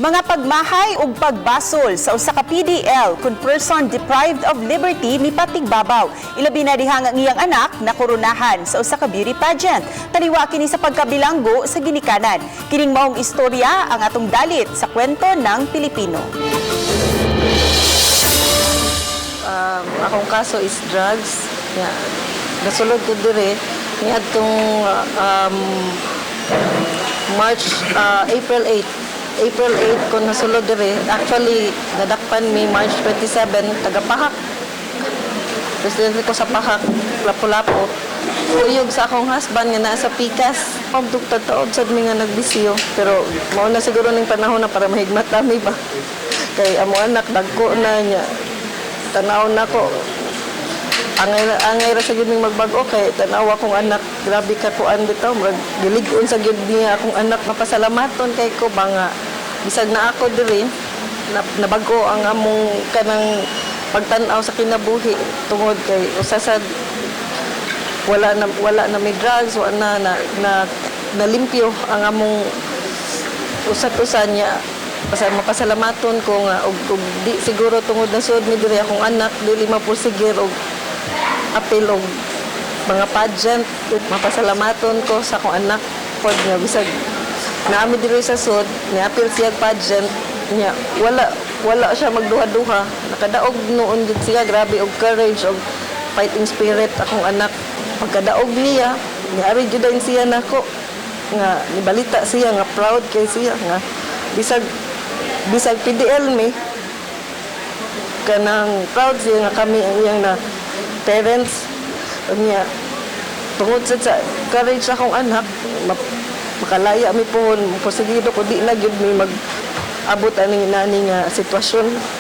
Mga pagmahay ug pagbasol sa usa ka PDL kun person deprived of liberty mipatigbabaw. Ilabi na diha nga ngiyang anak na koronahan sa usa ka beauty pageant. Taliwa kini sa pagkabilanggo sa ginikanan. Kining maong istorya ang atong dalit sa kwento ng Pilipino. Akong kaso is drugs. Nasulod ko dire niadtong April 8 ko nasulod dire. Actually, nadakpan mi March 27, taga-Pahak. Presidente ko sa Pahak, Lapu-Lapu. Uyog sa akong husband nga naa sa Pikas. Pagdugtad-taod sad mi nga nagbisiyo. Pero mao na siguro ning panahon na para mahigmat kami ba. Kay amo anak dagko na niya. Tanaw na ko. Angay ra sa gyud ning magbago kay tanaw akong anak. Grabe ka kuan bitaw, gilig-on sa gyud niya akong anak. Mapasalamaton kay ko ba nga bisag na ako diri nabago ang among kanang pagtan-aw sa kinabuhi tungod kay usasad wala na may drugs, wala na nalimpyo ang among usat-usan niya. Mapasalamaton ko nga og di siguro tungod na sud mi diri akong anak dili mapursigir og apil og mga pageant. Mapasalamaton ko sa akong anak pod nga bisag naami diri sa sud niapil siya pageant niya wala siya magduha-duha. Nakadaog noon gid siya, grabe og courage og fighting spirit akong anak. Pagkadaog niya niari jud din siya nako nga nibalita siya nga proud kay siya nga bisag PDL mi kanang proud siya nga kami ang iyang na parents niya tungod sa courage akong anak makalaya mi pohon posigido ko di na gyud mi mag abot aning nani nga sitwasyon.